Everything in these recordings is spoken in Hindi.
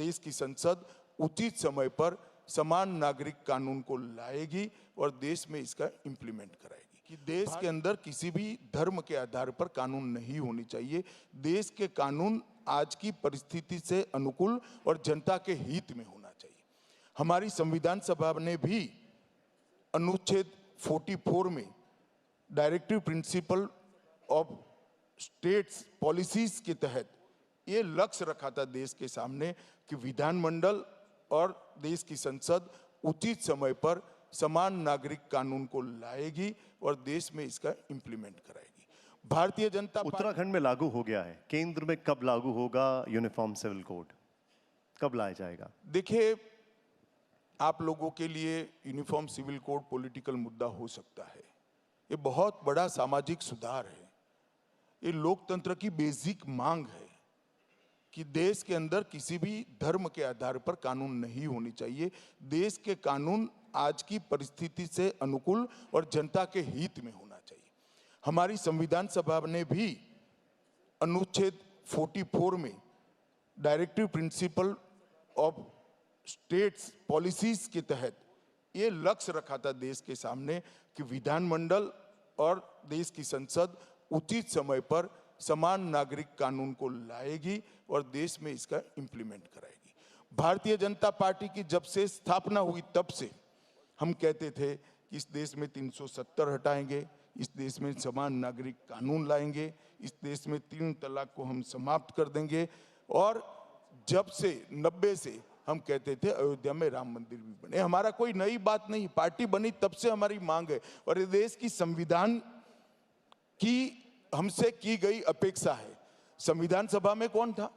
देश की संसद उचित समय पर समान नागरिक कानून को लाएगी और देश में इसका इम्प्लीमेंट कराएगी कि देश के अंदर किसी भी धर्म के आधार पर कानून नहीं होनी चाहिए। देश के कानून आज की परिस्थिति से अनुकूल और जनता के हित में होना चाहिए। हमारी संविधान सभा ने भी अनुच्छेद 44 में directive principle of states policies के तहत ये लक्ष्य रखा था देश के सामने कि विधानमंडल और देश की संसद उचित समय पर समान नागरिक कानून को लाएगी और देश में इसका इम्प्लीमेंट कराएगी। भारतीय जनता उत्तराखंड में लागू हो गया है, केंद्र में कब लागू होगा यूनिफॉर्म सिविल कोड, कब लाया जाएगा? देखिए, आप लोगों के लिए यूनिफॉर्म सिविल कोड पॉलिटिकल मुद्दा हो सकता है। ये बहुत बड़ा सामाजिक सुधार है। ये लोकतंत्र की बेसिक मांग है कि देश के अंदर किसी भी धर्म के आधार पर कानून नहीं होनी चाहिए। देश के कानून आज की परिस्थिति से अनुकूल और जनता के हित में होना चाहिए। हमारी संविधान सभा ने भी अनुच्छेद 44 में directive principle of states policies के तहत ये लक्ष्य रखा था देश के सामने कि विधानमंडल और देश की संसद उचित समय पर समान नागरिक कानून को लाएगी और देश में इसका इम्प्लीमेंट कराएगी। भारतीय जनता पार्टी की जब से स्थापना हुई तब से हम कहते थे कि इस देश में 370 हटाएंगे, इस देश में समान नागरिक कानून लाएंगे, इस देश में 3 तलाक को हम समाप्त कर देंगे। और जब से 90 से हम कहते थे अयोध्या में राम मंदिर भी बने। हमारा कोई नई बात नहीं, पार्टी बनी तब से हमारी मांग है और ये देश की संविधान की हमसे की गई अपेक्षा है। संविधान सभा में कौन था?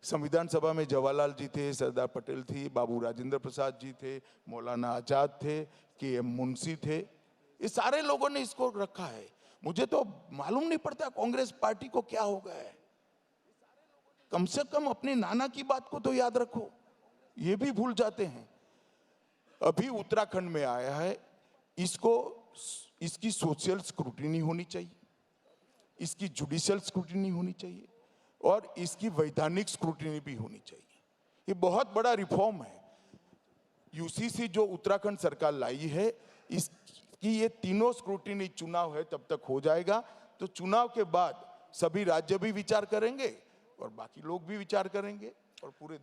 संविधान सभा में जवाहरलाल जी थे, सरदार पटेल थी, बाबू राजेंद्र प्रसाद जी थे, मौलाना आजाद थे, के.एम. मुंशी थे। ये सारे लोगों ने इसको रखा है। मुझे तो मालूम नहीं पड़ता कांग्रेस पार्टी को क्या हो गया है। कम से कम अपने नाना की बात को तो याद रखो, ये भी भूल जाते हैं। अभी उत्तराखंड में आया है, इसकी सोशल स्क्रूटिनी होनी चाहिए, इसकी जुडिशियल स्क्रूटिनी होनी चाहिए और इसकी वैधानिक स्क्रूटिनी भी होनी चाहिए। ये बहुत बड़ा रिफॉर्म है। यूसीसी जो उत्तराखंड सरकार लाई है, इसकी ये तीनों स्क्रूटिनी चुनाव है तब तक हो जाएगा। तो चुनाव के बाद सभी राज्य भी विचार करेंगे और बाकी लोग भी विचार करेंगे और पूरे